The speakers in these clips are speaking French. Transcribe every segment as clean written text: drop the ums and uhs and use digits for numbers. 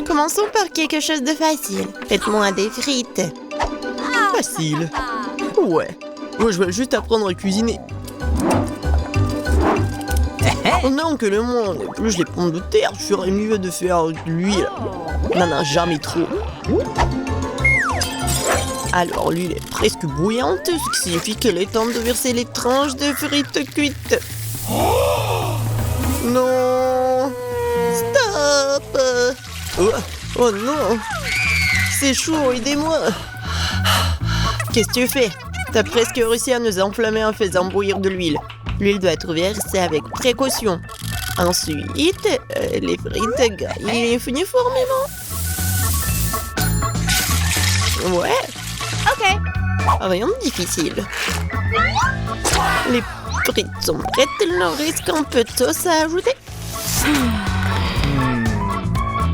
Commençons par quelque chose de facile. Faites-moi des frites. Facile. Ouais. Moi, je vais juste apprendre à cuisiner. Non, que le monde épluche les pommes de terre, je ferais mieux de faire de l'huile. Non, jamais trop. Alors, l'huile est presque bouillante, ce qui signifie qu'il est temps de verser les tranches de frites cuites. Non! Stop! Oh non! C'est chaud, aidez-moi! Qu'est-ce que tu fais? T'as presque réussi à nous enflammer en faisant bouillir de l'huile. L'huile doit être versée avec précaution. Ensuite, les frites grillent uniformément. Ouais. Ok. Rien de difficile. Les frites sont prêtes, il leur reste un peu de sauce à ajouter.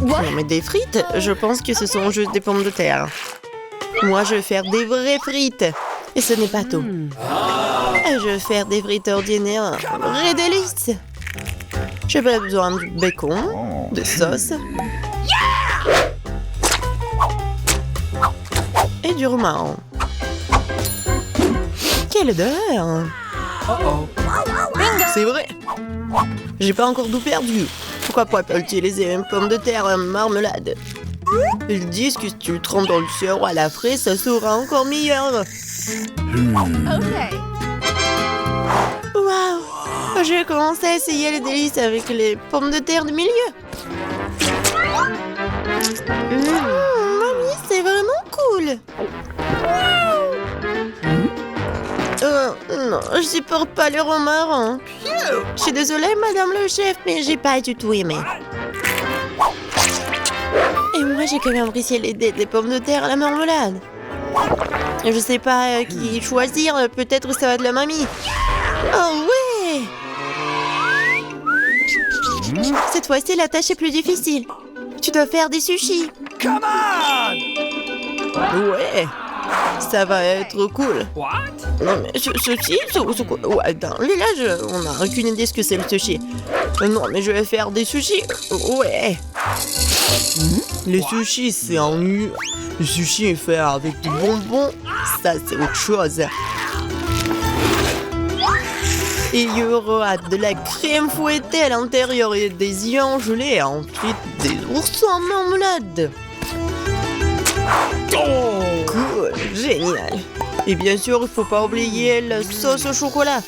Non mais des frites, je pense que ce sont juste des pommes de terre. Moi je vais faire des vraies frites. Et ce n'est pas tout. Je vais faire des frites ordinaires, un vrai délice. J'ai pas besoin de bacon, de sauce. Et du romarin. Quelle odeur! C'est vrai! J'ai pas encore tout perdu. Pourquoi pas utiliser les mêmes pommes de terre en marmelade? Ils disent que si tu le trempes dans le sirop à la fraise, ça sera encore meilleur. Waouh! Je vais commencer à essayer les délices avec les pommes de terre du milieu. Mamie, c'est vraiment cool. Non, je supporte pas le romarin. Je suis désolée, madame le chef, mais j'ai pas du tout aimé. Et moi, j'ai quand même apprécié les pommes de terre à la marmelade. Je sais pas qui choisir, peut-être ça va de la mamie. Oh ouais! Cette fois-ci, la tâche est plus difficile. Tu dois faire des sushis. Come on! Ouais, ça va être cool. What? Non mais sushi, c'est quoi? Ouais, dans le village, on n'a aucune idée ce que c'est le sushi. Non mais je vais faire des sushis. Ouais. Les sushis, c'est en nu. Le sushi est fait avec du bonbon. Ça, c'est autre chose. Et il y aura de la crème fouettée à l'intérieur et des œufs gelés. Et ensuite, des oursons en marmelade. Cool, génial. Et bien sûr, il faut pas oublier la sauce au chocolat.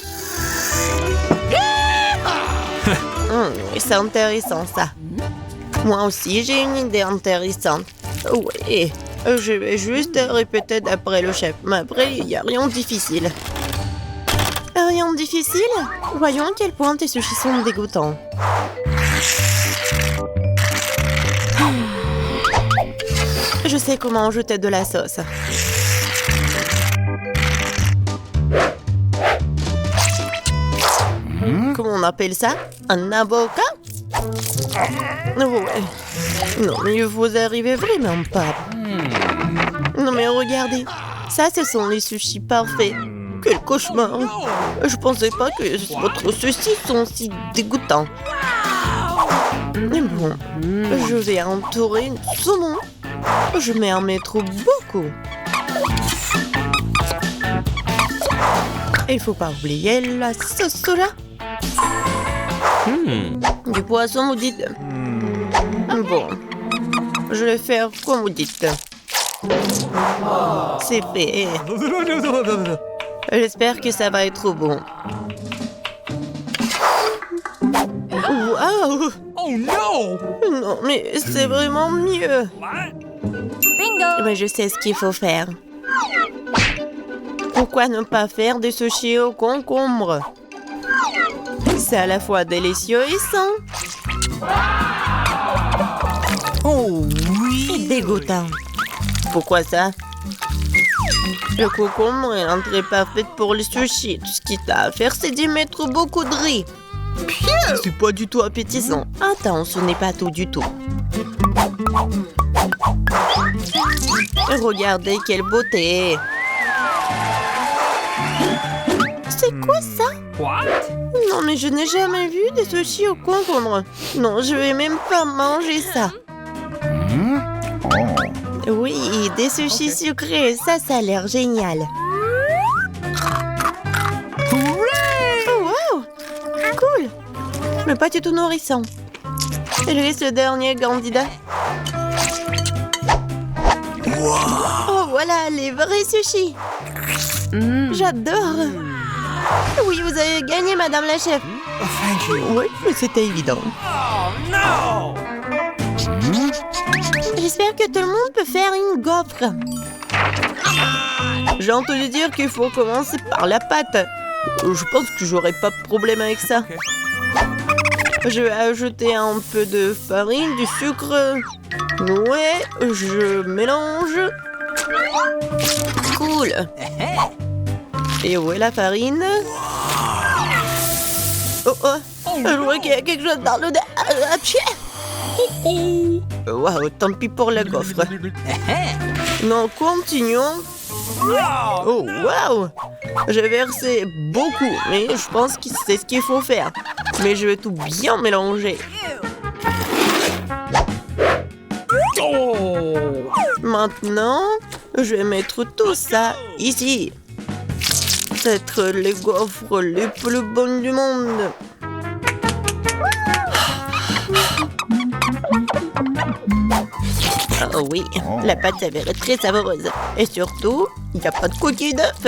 C'est intéressant ça. Moi aussi, j'ai une idée intéressante. Oui, je vais juste répéter d'après le chef. Mais après, il n'y a rien de difficile. Rien de difficile? Voyons à quel point tes sushis sont dégoûtants. Je sais comment ajouter de la sauce. Comment on appelle ça? Un avocat? Ouais. Non, mais vous arrivez vraiment pas. Non, mais regardez. Ça, ce sont les sushis parfaits. Quel cauchemar. Je pensais pas que votre sushis sont si dégoûtants. Mais bon, je vais entourer une saumon. Je vais en mettre beaucoup. Il faut pas oublier la sauce soja. Du poisson, vous dites? Bon, je vais faire comme vous dites. C'est fait. J'espère que ça va être bon. Waouh! Oh no! Non, mais c'est vraiment mieux. Bingo! Mais je sais ce qu'il faut faire. Pourquoi ne pas faire des sushis au concombre? C'est à la fois délicieux et sain. Oh Et oui! dégoûtant. Pourquoi ça? Le concombre est l'entrée parfaite pour les sushis. Tout ce qu'il t'a à faire, c'est d'y mettre beaucoup de riz. C'est pas du tout appétissant. Attends, ce n'est pas tout du tout. Regardez quelle beauté. C'est quoi ça? What? Non, mais je n'ai jamais vu des sushis au concombre. Non, je vais même pas manger ça. Oui, des sushis sucrés, ça a l'air génial. Oh, wow! Cool! Mais pas du tout nourrissant. Je laisse le dernier candidat. Oh, voilà, les vrais sushis! J'adore! Oui, vous avez gagné, madame la chef. Oh, thank you. Oui, mais c'était évident. Oh, no! J'espère que tout le monde peut faire une gaufre. J'ai entendu dire qu'il faut commencer par la pâte. Je pense que j'aurai pas de problème avec ça. Je vais ajouter un peu de farine, du sucre. Ouais, je mélange. Cool. Et où est la farine? Oh oh, je vois qu'il y a quelque chose dans le... Waouh, tant pis pour la gaufre. Non, continuons. Oh, waouh! J'ai versé beaucoup, mais je pense que c'est ce qu'il faut faire. Mais je vais tout bien mélanger. Maintenant, je vais mettre tout ça ici. Peut-être les gaufres les plus bonnes du monde. Oh oui, la pâte s'avère très savoureuse. Et surtout, il n'y a pas de coquille d'œuf.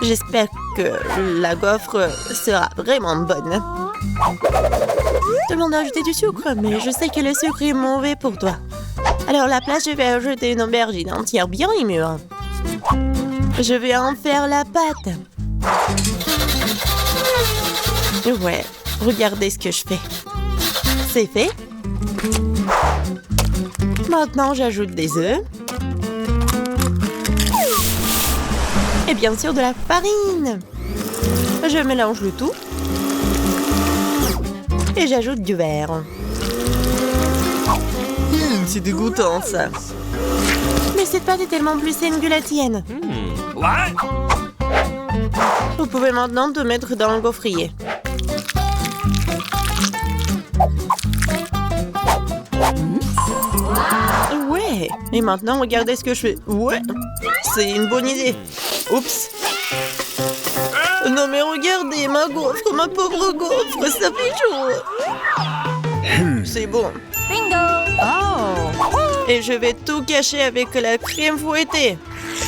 J'espère que la gaufre sera vraiment bonne. Tout le monde a ajouté du sucre, mais je sais que le sucre est mauvais pour toi. Alors à la place, je vais ajouter une aubergine entière bien mûre. Je vais en faire la pâte. Ouais, regardez ce que je fais. C'est fait. Maintenant, j'ajoute des œufs. Et bien sûr, de la farine. Je mélange le tout. Et j'ajoute du beurre. C'est dégoûtant, ça. Mais cette pâte est tellement plus saine que la tienne. What? Vous pouvez maintenant te mettre dans le gaufrier. Ouais. Et maintenant, regardez ce que je fais. Ouais. C'est une bonne idée. Oups. Non mais regardez, ma gaufre, ma pauvre gaufre, ça fait chaud. C'est bon. Bingo! Oh! Et je vais tout cacher avec la crème fouettée.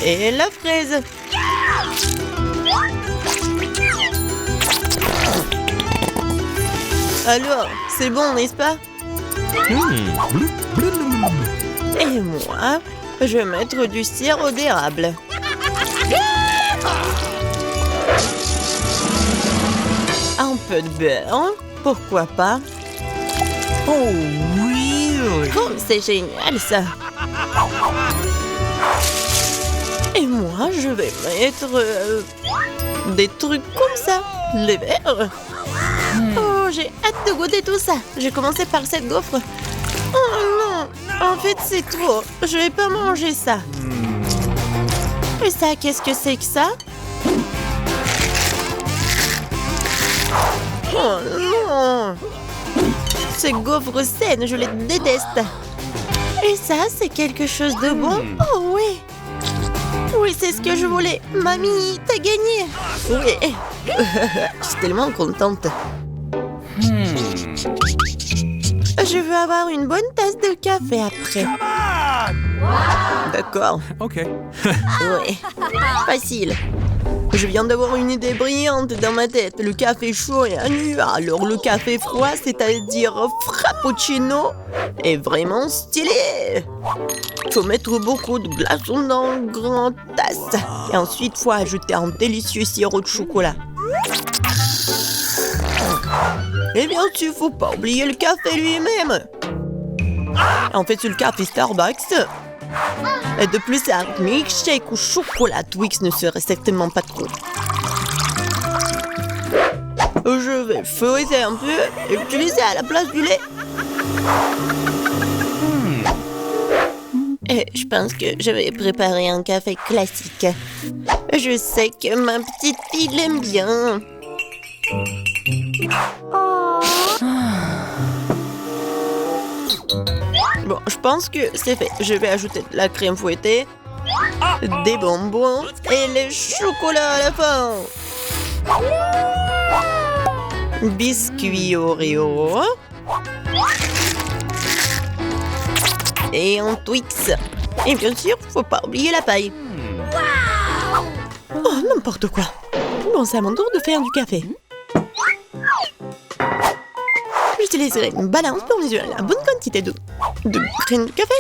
Et la fraise. Alors, c'est bon, n'est-ce pas? Et moi, je vais mettre du sirop d'érable. Un peu de beurre, pourquoi pas? Oh, really? Oh, c'est génial ça! Et moi, je vais mettre des trucs comme ça, les verres. Oh, j'ai hâte de goûter tout ça. J'ai commencé par cette gaufre. Oh non, en fait, c'est trop. Je vais pas manger ça. Et ça, qu'est-ce que c'est que ça? Oh non! Ces gaufres saines, je les déteste. Et ça, c'est quelque chose de bon? Oh oui! Oui, c'est ce que je voulais. Mamie, t'as gagné! Oui! Je suis tellement contente. Je veux avoir une bonne tasse de café après. Come on! D'accord. Okay. Oui. Facile. Je viens d'avoir une idée brillante dans ma tête. Le café chaud est nu. Alors le café froid, c'est-à-dire frappuccino, est vraiment stylé. Faut mettre beaucoup de glaçons dans une grande tasse. Et ensuite, faut ajouter un délicieux sirop de chocolat. Et bien sûr, faut pas oublier le café lui-même. En fait, c'est le café Starbucks. Et de plus, un milkshake au chocolat Twix ne serait certainement pas trop. Je vais feuilleter un peu et utiliser à la place du lait. Et je pense que je vais préparer un café classique. Je sais que ma petite fille l'aime bien. Bon, je pense que c'est fait. Je vais ajouter de la crème fouettée, des bonbons et les chocolats à la fin. Biscuits Oreo. Et un Twix. Et bien sûr, faut pas oublier la paille. Oh, n'importe quoi. Bon, c'est à mon tour de faire du café. J'utiliserai une balance pour mesurer la bonne quantité de graines de café.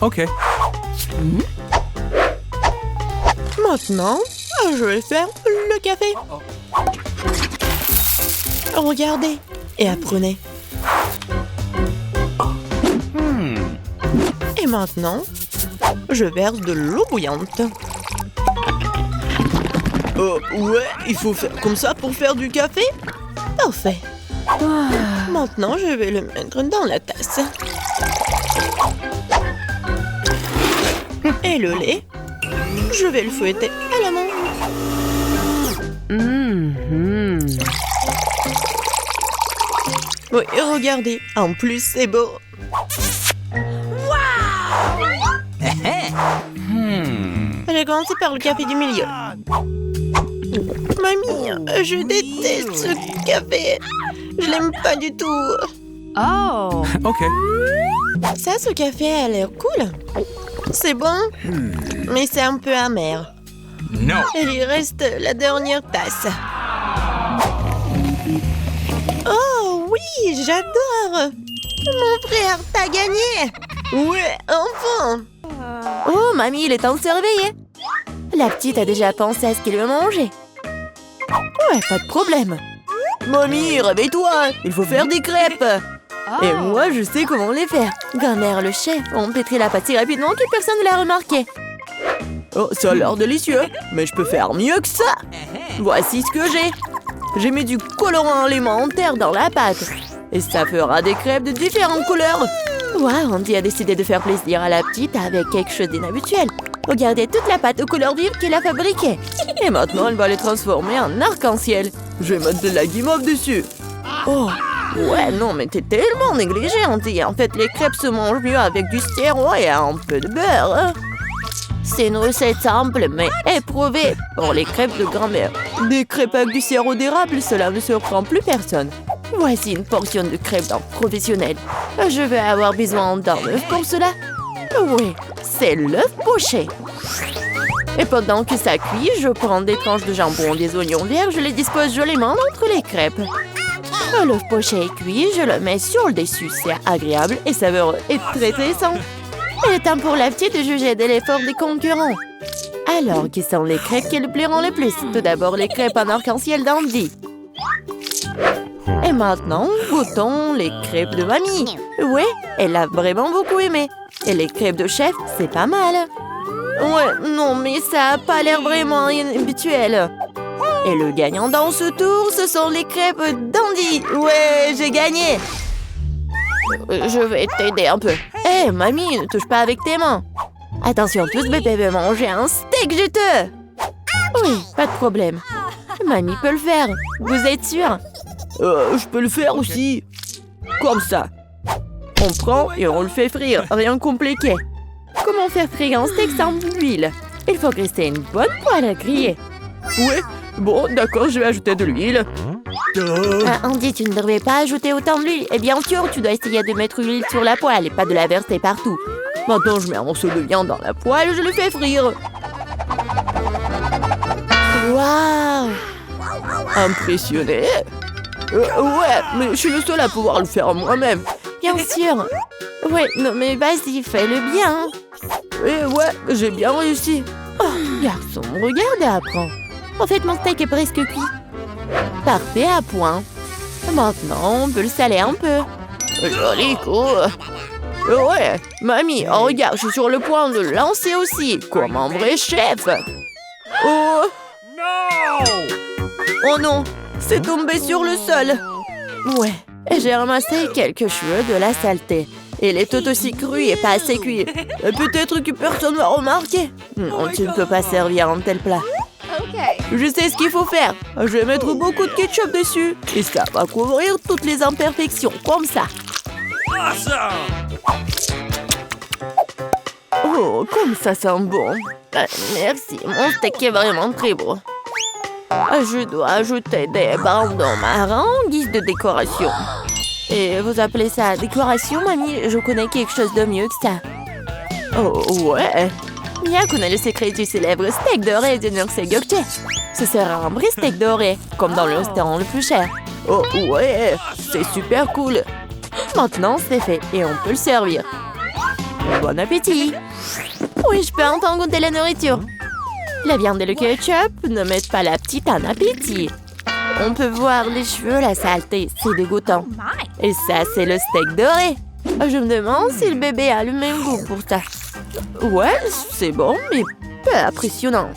Okay. Maintenant, je vais faire le café. Regardez et apprenez. Et maintenant, je verse de l'eau bouillante. Ouais, il faut faire comme ça pour faire du café? Parfait. Maintenant, je vais le mettre dans la tasse. Et le lait, je vais le fouetter à la main. Oui, regardez, en plus c'est beau. J'ai commencé par le café du milieu. Mamie, je déteste ce café. Je l'aime pas du tout. Oh. Okay. Ça, ce café a l'air cool. C'est bon, mais c'est un peu amer. No. Il lui reste la dernière tasse. Oh oui, j'adore. Mon frère, t'as gagné. Ouais, enfin. Oh, mamie, il est temps de se réveiller. La petite a déjà pensé à ce qu'elle veut manger. Ouais, pas de problème. Mamie, réveille-toi, il faut faire des crêpes. Et moi, je sais comment les faire. Grand-mère, le chef, ont pétri la pâte si rapidement que personne ne l'a remarqué. Oh, ça a l'air délicieux, mais je peux faire mieux que ça. Voici ce que j'ai. J'ai mis du colorant alimentaire dans la pâte. Et ça fera des crêpes de différentes couleurs. Waouh, Andy a décidé de faire plaisir à la petite avec quelque chose d'inhabituel. Regardez toute la pâte aux couleurs vives qu'il a fabriquée. Et maintenant, elle va les transformer en arc-en-ciel. Je vais mettre de la guimauve dessus. Oh, ouais, non, mais t'es tellement négligée, Andy. En fait, les crêpes se mangent mieux avec du sirop et un peu de beurre. Hein. C'est une recette simple, mais éprouvée pour les crêpes de grand-mère. Des crêpes avec du sirop d'érable, cela ne surprend plus personne. Voici une portion de crêpes d'un professionnel. Je vais avoir besoin d'un œuf pour cela. Oui, c'est l'œuf poché. Et pendant que ça cuit, je prends des tranches de jambon, des oignons verts, je les dispose joliment entre les crêpes. L'œuf poché est cuit, je le mets sur le dessus. C'est agréable et savoureux et très sain. Il est temps pour la petite de juger de l'effort des concurrents. Alors, qui sont les crêpes qui le plairont le plus? Tout d'abord, les crêpes en arc-en-ciel d'Andy. Et maintenant, goûtons les crêpes de mamie. Ouais, elle a vraiment beaucoup aimé. Et les crêpes de chef, c'est pas mal. Ouais, non, mais ça a pas l'air vraiment habituel. Et le gagnant dans ce tour, ce sont les crêpes d'Andy. Ouais, j'ai gagné. Je vais t'aider un peu. Hé, mamie, ne touche pas avec tes mains. Attention, tous bébé veut manger un steak juteux. Oui, pas de problème. Mamie peut le faire. Vous êtes sûr? Je peux le faire aussi. Comme ça. On prend et on le fait frire. Rien de compliqué. Comment faire frire un steak sans huile? Il faut rester une bonne poêle à griller. Ouais, bon, d'accord, je vais ajouter de l'huile. Andy, tu ne devrais pas ajouter autant d'huile. Et bien sûr, tu dois essayer de mettre l'huile sur la poêle et pas de la verser partout. Maintenant, je mets un morceau de viande dans la poêle et je le fais frire. Waouh! Impressionné? Ouais, mais je suis le seul à pouvoir le faire moi-même. Bien sûr. Ouais, non mais vas-y, fais-le bien. Ouais, j'ai bien réussi. Oh, garçon, regarde et apprends. En fait, mon steak est presque cuit. Parfait, à point. Maintenant, on peut le saler un peu. Joli coup. Ouais, mamie, oh, regarde, je suis sur le point de le lancer aussi, comme un vrai chef. Oh! Oh non, c'est tombé sur le sol. Ouais, j'ai ramassé quelques cheveux de la saleté. Il est tout aussi cru et pas assez cuit. Peut-être que personne ne va remarquer. Non, tu ne peux pas servir un tel plat. Je sais ce qu'il faut faire. Je vais mettre beaucoup de ketchup dessus. Et ça va couvrir toutes les imperfections, comme ça. Awesome! Oh, comme ça sent bon. Merci, mon steak est vraiment très beau. Je dois ajouter des bandes marron en guise de décoration. Et vous appelez ça décoration, mamie? Je connais quelque chose de mieux que ça. Oh, ouais. Mia connaît le secret du célèbre steak doré de Nurse-Gökçe. Ce sera un vrai steak doré, comme dans le restaurant le plus cher. Oh, ouais, c'est super cool. Maintenant, c'est fait et on peut le servir. Bon appétit! Oui, je peux enfin goûter la nourriture. La viande et le ketchup ne mettent pas la petite en appétit. On peut voir les cheveux, la saleté, c'est dégoûtant. Et ça, c'est le steak doré. Je me demande si le bébé a le même goût pour ça. Ouais, c'est bon, mais peu impressionnant.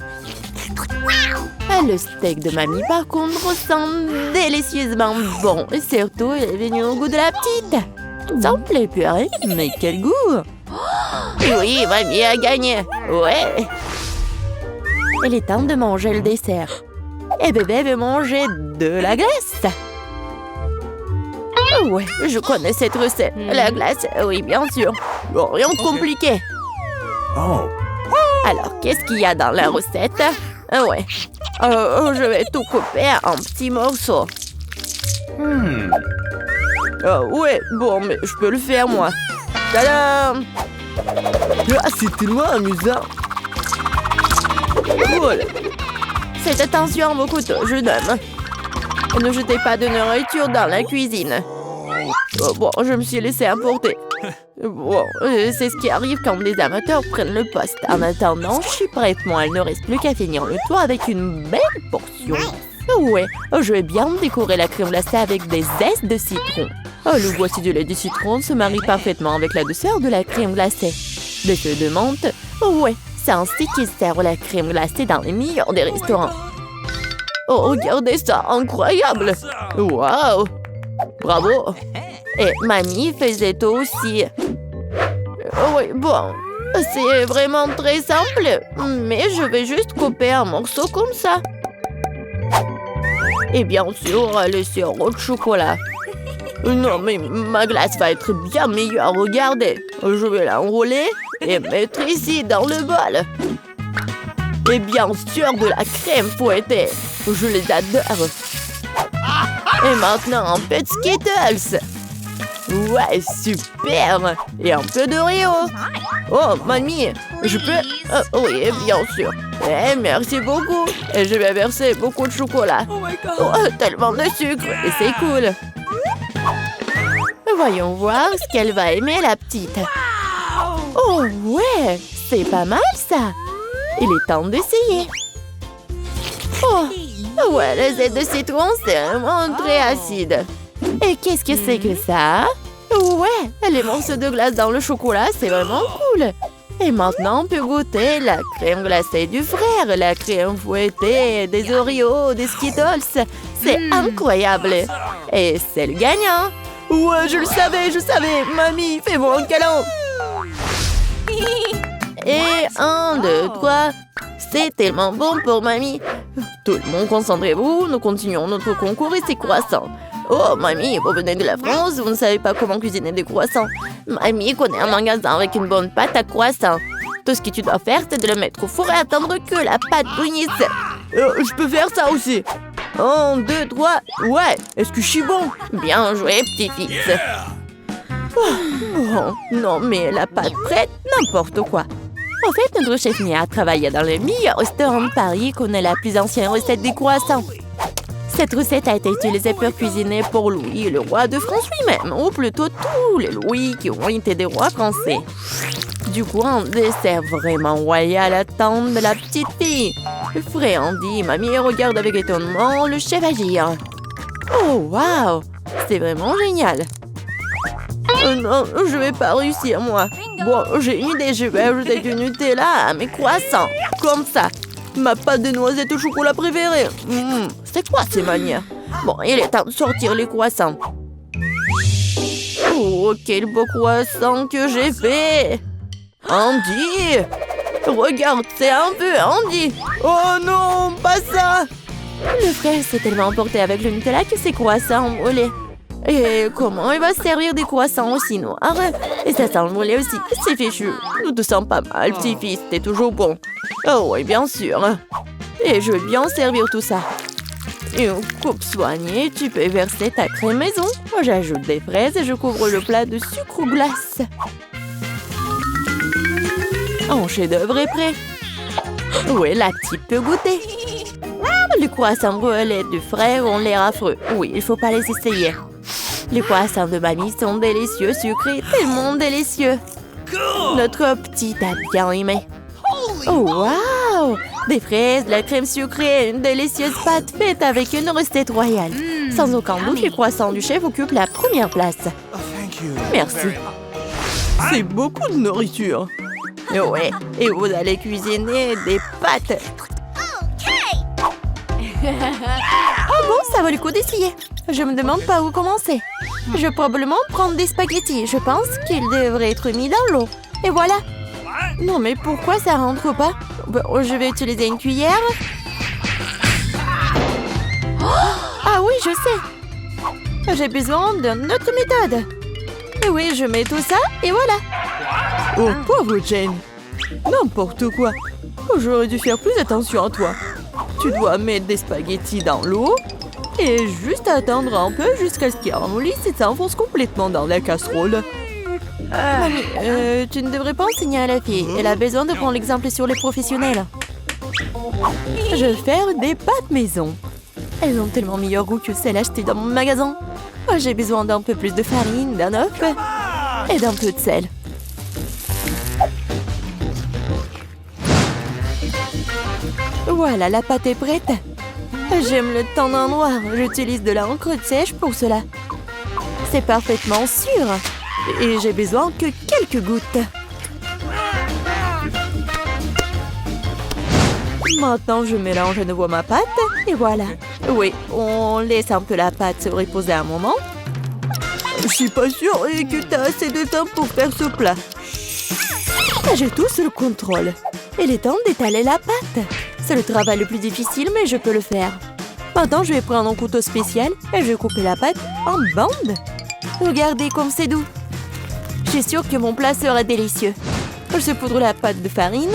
Le steak de mamie, par contre, sent délicieusement bon. Et surtout, il est venu au goût de la petite. Ça me plaît purée, mais quel goût! Oui, mamie a gagné. Ouais. Il est temps de manger le dessert. Et bébé veut manger de la glace. Ouais, je connais cette recette. La glace, oui, bien sûr. Bon, rien de compliqué. Oh. Alors, qu'est-ce qu'il y a dans la recette? Ouais. Je vais tout couper en petits morceaux. Ouais, bon, mais je peux le faire, moi. Tadam! Ah, c'est tellement amusant. Voilà. Faites attention à vos couteaux, jeune homme. Ne jetez pas de nourriture dans la cuisine. Bon, je me suis laissé emporter. Bon, c'est ce qui arrive quand les amateurs prennent le poste. En attendant, je suis prête, moi. Il ne reste plus qu'à finir le tour avec une belle portion. Ouais, je vais bien décorer la crème glacée avec des zestes de citron. Le goût du lait de citron se marie parfaitement avec la douceur de la crème glacée. Des feuilles de menthe. Ouais, c'est ainsi qu'ils servent la crème glacée dans les meilleurs des restaurants. Oh, regardez ça, incroyable! Waouh! Bravo! Et mamie faisait tout aussi. Oui, bon, c'est vraiment très simple, mais je vais juste couper un morceau comme ça. Et bien sûr, le sirop de chocolat. Non, mais ma glace va être bien meilleure, regardez. Je vais l'enrouler et mettre ici dans le bol. Et bien sûr, de la crème fouettée. Je les adore. Et maintenant, un peu de Skittles. Ouais, super. Et un peu d'Oreo. Oh, mamie, je peux... oui, bien sûr. Merci beaucoup. Et je vais verser beaucoup de chocolat. Oh, tellement de sucre. Et c'est cool. Voyons voir ce qu'elle va aimer, la petite. Oh, ouais, c'est pas mal, ça. Il est temps d'essayer. Oh, ouais, le zeste de citron, c'est vraiment très acide. Et qu'est-ce que c'est que ça? Ouais, les morceaux de glace dans le chocolat, c'est vraiment cool. Et maintenant, on peut goûter la crème glacée du frère, la crème fouettée, des Oreos, des Skittles. C'est incroyable. Et c'est le gagnant. Ouais, je le savais. Mamie, fais-moi un câlin. Et 1, 2, 3. C'est tellement bon pour mamie. Tout le monde, concentrez-vous. Nous continuons notre concours et c'est croissant. Oh, mamie, vous venez de la France, vous ne savez pas comment cuisiner des croissants. Mamie connaît un magasin avec une bonne pâte à croissant. Tout ce que tu dois faire, c'est de le mettre au four et attendre que la pâte bouillisse. Je peux faire ça aussi. 1, 2, 3. Ouais, est-ce que je suis bon? Bien joué, petit-fils. Oh, non, mais la pâte prête, n'importe quoi. En fait, notre chef Mia a travaillé dans le meilleur restaurant de Paris et connaît la plus ancienne recette des croissants. Cette recette a été utilisée pour cuisiner pour Louis, le roi de France lui-même, ou plutôt tous les Louis qui ont été des rois français. Du coup, un dessert vraiment royal attend de la petite fille. Frais Andy, mamie regarde avec étonnement le chef agir. Oh, waouh! C'est vraiment génial. Non, je vais pas réussir, moi. Bon, j'ai une idée, je vais ajouter du Nutella à mes croissants. Comme ça. Ma pâte de noisette au chocolat préférée. C'est quoi ces manières? Bon, il est temps de sortir les croissants. Oh, quel beau croissant que j'ai fait! Andy! Regarde, c'est un peu Andy! Oh non, pas ça! Le frère s'est tellement emporté avec le Nutella que ses croissants ont brûlé. Et comment il va se servir des croissants aussi noirs? Et ça sent le brûlé aussi. C'est fichu. Nous te sens pas mal, petit-fils. T'es toujours bon. Oh oui, bien sûr. Et je vais bien servir tout ça. Une coupe soignée, tu peux verser ta crème maison. J'ajoute des fraises et je couvre le plat de sucre ou glace. Un chef-d'œuvre est prêt. Oui, la petite peut goûter. Les croissants brûlés de frères ont l'air affreux. Oui, il faut pas les essayer. Les croissants de mamie sont délicieux, sucrés, tellement délicieux. Notre petite a bien aimé. Oh, waouh! Des fraises, de la crème sucrée, une délicieuse pâte faite avec une recette royale. Sans aucun doute, les croissants du chef occupent la première place. Merci. C'est beaucoup de nourriture. Ouais, et vous allez cuisiner des pâtes. Oh bon, ça vaut le coup d'essayer. Je me demande par où commencer. Je vais probablement prendre des spaghettis. Je pense qu'ils devraient être mis dans l'eau. Et voilà. Non, mais pourquoi ça rentre pas? Bon, je vais utiliser une cuillère. Ah oui, je sais. J'ai besoin d'une autre méthode. Et oui, je mets tout ça et voilà. Oh, pauvre Jane. N'importe quoi. J'aurais dû faire plus attention à toi. Tu dois mettre des spaghettis dans l'eau et juste attendre un peu jusqu'à ce qu'ils ramollissent et s'enfoncent complètement dans la casserole. Mamie, tu ne devrais pas enseigner à la fille. Elle a besoin de prendre l'exemple sur les professionnels. Je vais faire des pâtes maison. Elles ont tellement meilleur goût que celles achetées dans mon magasin. J'ai besoin d'un peu plus de farine, d'un œuf et d'un peu de sel. Voilà, la pâte est prête. J'aime le teint en noir. J'utilise de l'encre sèche pour cela. C'est parfaitement sûr. Et j'ai besoin que quelques gouttes. Maintenant, je mélange à nouveau ma pâte. Et voilà. Oui, on laisse un peu la pâte se reposer un moment. Je suis pas sûre que tu as assez de temps pour faire ce plat. J'ai tout sous le contrôle. Il est temps d'étaler la pâte. C'est le travail le plus difficile, mais je peux le faire. Maintenant, je vais prendre un couteau spécial et je vais couper la pâte en bandes. Regardez comme c'est doux. Je suis sûre que mon plat sera délicieux. Je saupoudre la pâte de farine.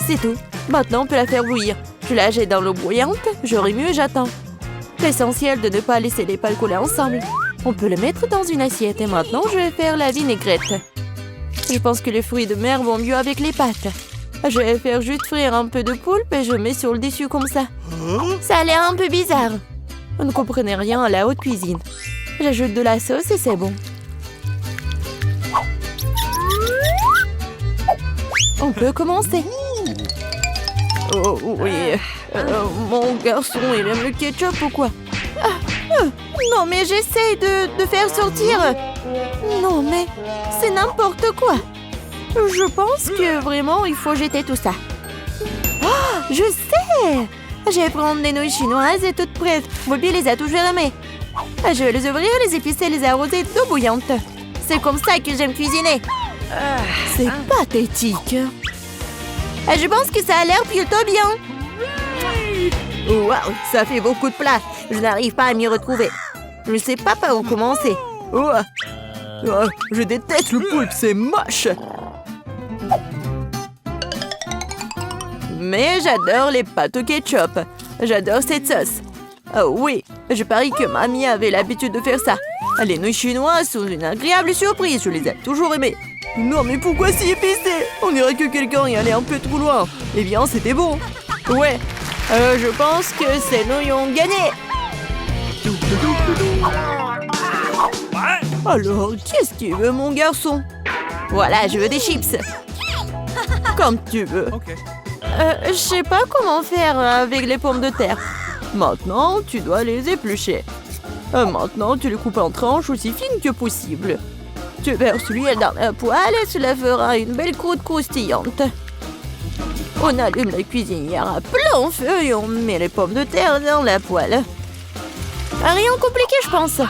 C'est tout. Maintenant, on peut la faire bouillir. Je la jette dans l'eau bouillante, je remue et j'attends. L'essentiel de ne pas laisser les pâtes coller ensemble. On peut le mettre dans une assiette et maintenant, je vais faire la vinaigrette. Je pense que les fruits de mer vont mieux avec les pâtes. Je vais faire juste frire un peu de poulpe et je mets sur le dessus comme ça. Ça a l'air un peu bizarre. Vous ne comprenez rien à la haute cuisine. J'ajoute de la sauce et c'est bon. On peut commencer. Oh oui. Mon garçon, il aime le ketchup ou quoi? Non mais j'essaie de faire sortir. Non mais c'est n'importe quoi. Je pense que vraiment il faut jeter tout ça. Oh, je sais. Je vais prendre des nouilles chinoises et toutes prêtes. Bobby les a toujours aimées. Je vais les ouvrir, les épicer et les arroser d'eau bouillante. C'est comme ça que j'aime cuisiner. C'est pathétique. Je pense que ça a l'air plutôt bien. Waouh, ça fait beaucoup de plats. Je n'arrive pas à m'y retrouver. Je ne sais pas par où commencer. Je déteste le poulpe, c'est moche. Mais j'adore les pâtes au ketchup. J'adore cette sauce. Oh oui, je parie que mamie avait l'habitude de faire ça. Les nouilles chinoises sont une agréable surprise, je les ai toujours aimées. Non mais pourquoi si épicé? On dirait que quelqu'un y allait un peu trop loin. Eh bien, c'était bon. Ouais, je pense que ces nouilles ont gagné. Alors, qu'est-ce qu'il veut, mon garçon? Voilà, je veux des chips. Comme tu veux. Je sais pas comment faire avec les pommes de terre. Maintenant, tu dois les éplucher. Maintenant, tu les coupes en tranches aussi fines que possible. Tu verses l'huile dans la poêle et cela fera une belle croûte croustillante. On allume la cuisinière à plein feu et on met les pommes de terre dans la poêle. Rien de compliqué, je pense.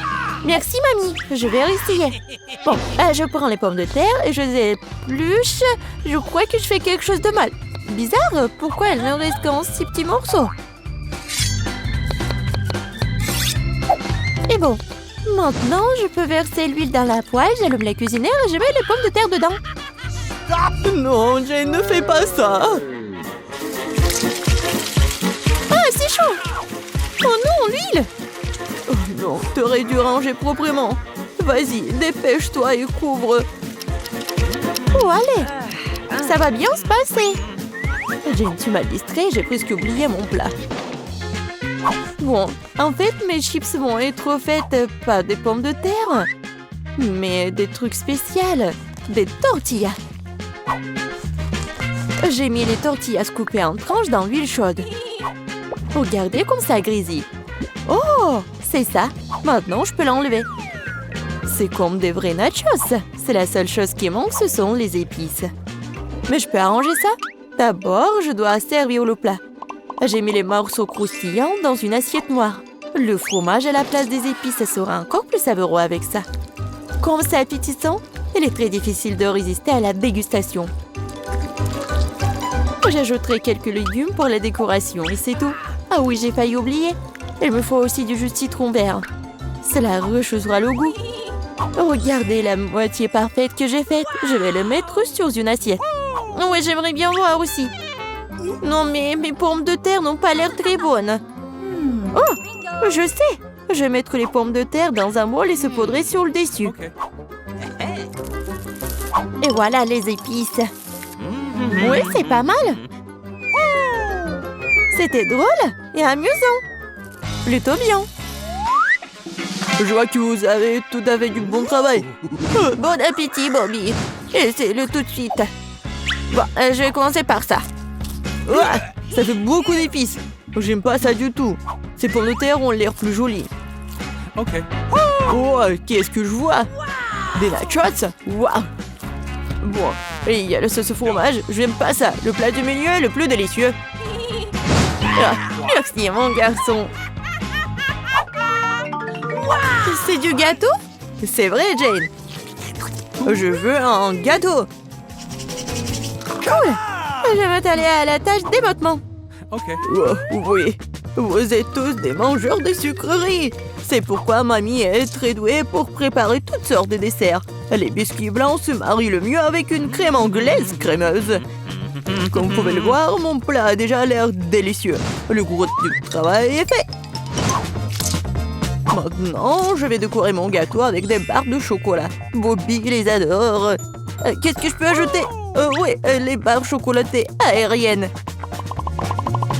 Merci, mamie. Je vais essayer. Bon, je prends les pommes de terre et je les épluche. Je crois que je fais quelque chose de mal. Bizarre, pourquoi elles ne restent qu'en si petits morceaux? Et bon, Maintenant, je peux verser l'huile dans la poêle, j'allume la cuisinière et je mets les pommes de terre dedans. Non, Jane, ne fais pas ça. Ah, c'est chaud! Oh non, l'huile! Oh non, t'aurais dû ranger proprement. Vas-y, dépêche-toi et couvre. Oh, allez! Ça va bien se passer. Jane, tu m'as distrait, j'ai presque oublié mon plat. Bon, en fait, mes chips vont être faites pas des pommes de terre, mais des trucs spéciaux, des tortillas. J'ai mis les tortillas coupées en tranches dans l'huile chaude. Regardez comme ça grésille. Oh, c'est ça. Maintenant, je peux l'enlever. C'est comme des vrais nachos. C'est la seule chose qui manque, ce sont les épices. Mais je peux arranger ça. D'abord, je dois servir le plat. J'ai mis les morceaux croustillants dans une assiette noire. Le fromage à la place des épices sera encore plus savoureux avec ça. Comme c'est appétissant, il est très difficile de résister à la dégustation. J'ajouterai quelques légumes pour la décoration et c'est tout. Ah oui, j'ai failli oublier. Il me faut aussi du jus de citron vert. Cela rechauffera le goût. Regardez la moitié parfaite que j'ai faite. Je vais le mettre sur une assiette. Oui, j'aimerais bien voir aussi. Non, mais mes pommes de terre n'ont pas l'air très bonnes. Oh, je sais. Je vais mettre les pommes de terre dans un bol et saupoudrer sur le dessus. Et voilà les épices. Oui, c'est pas mal. C'était drôle et amusant. Plutôt bien. Je vois que vous avez tout à fait du bon travail. Bon appétit, Bobby. Essaye-le tout de suite. Bon, je vais commencer par ça. Ouais, ça fait beaucoup d'épices. J'aime pas ça du tout. Ces pommes de terre ont l'air plus jolies. Ok. Oh, qu'est-ce que je vois? Des nachos? Waouh! Bon, et il y a le sauce au fromage. J'aime pas ça. Le plat du milieu est le plus délicieux. Ah, merci, mon garçon. C'est du gâteau? C'est vrai, Jane. Je veux un gâteau. Cool. Je vais m'atteler à la tâche dès maintenant. Ok. Oh, oui, vous êtes tous des mangeurs de sucreries. C'est pourquoi mamie est très douée pour préparer toutes sortes de desserts. Les biscuits blancs se marient le mieux avec une crème anglaise crémeuse. Comme vous pouvez le voir, mon plat a déjà l'air délicieux. Le gros du travail est fait. Maintenant, je vais décorer mon gâteau avec des barres de chocolat. Bobby les adore. Qu'est-ce que je peux ajouter? Oui, les barres chocolatées aériennes.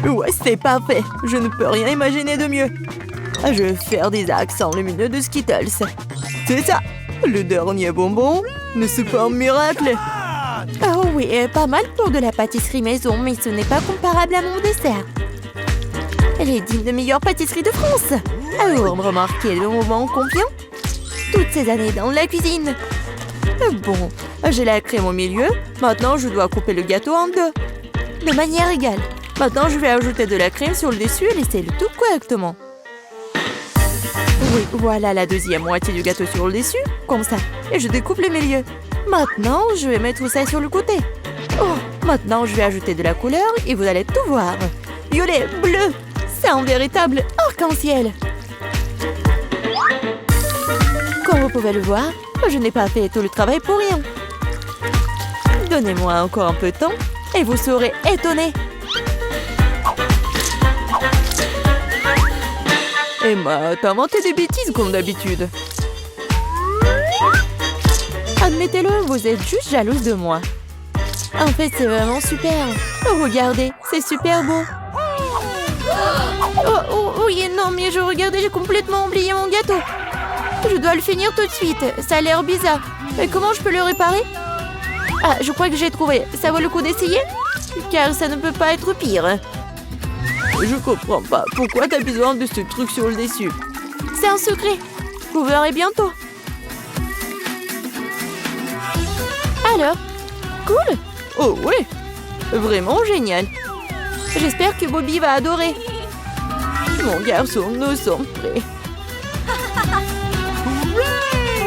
Ouais, c'est parfait. Je ne peux rien imaginer de mieux. Je vais faire des accents lumineux de Skittles. C'est ça. Le dernier bonbon, n'est-ce pas un miracle? Oh oui, pas mal pour de la pâtisserie maison, mais ce n'est pas comparable à mon dessert. Elle est digne de meilleure pâtisserie de France. Alors, remarquez le moment combien? Toutes ces années dans la cuisine. Bon, j'ai la crème au milieu. Maintenant, je dois couper le gâteau en deux. De manière égale. Maintenant, je vais ajouter de la crème sur le dessus et laisser le tout correctement. Oui, voilà la deuxième moitié du gâteau sur le dessus, comme ça. Et je découpe le milieu. Maintenant, je vais mettre ça sur le côté. Oh, maintenant, je vais ajouter de la couleur et vous allez tout voir. Violet, bleu, c'est un véritable arc-en-ciel. Comme vous pouvez le voir, je n'ai pas fait tout le travail pour rien. Donnez-moi encore un peu de temps et vous serez étonnés. Emma, t'as inventé des bêtises comme d'habitude. Admettez-le, vous êtes juste jalouse de moi. En fait, c'est vraiment super. Oh, regardez, c'est super beau. Oh, oui, non, mais je regardais, j'ai complètement oublié mon gâteau. Je dois le finir tout de suite. Ça a l'air bizarre. Mais comment je peux le réparer? Ah, je crois que j'ai trouvé. Ça vaut le coup d'essayer? Car ça ne peut pas être pire. Je comprends pas. Pourquoi t'as besoin de ce truc sur le dessus? C'est un secret. Vous verrez bientôt. Alors, cool? Oh oui, vraiment génial. J'espère que Bobby va adorer. Mon garçon, nous sommes prêts.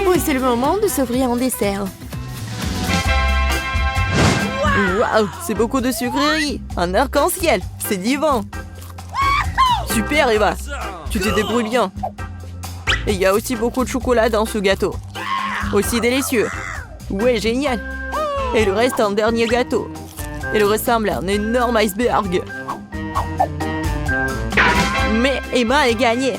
Oui, c'est le moment de s'offrir en dessert. Waouh, c'est beaucoup de sucreries. Un arc-en-ciel, c'est divin. Super, Eva. Tu te débrouilles bien. Et il y a aussi beaucoup de chocolat dans ce gâteau. Aussi délicieux. Ouais, génial. Et il reste un dernier gâteau. Il ressemble à un énorme iceberg. Mais Emma a gagné.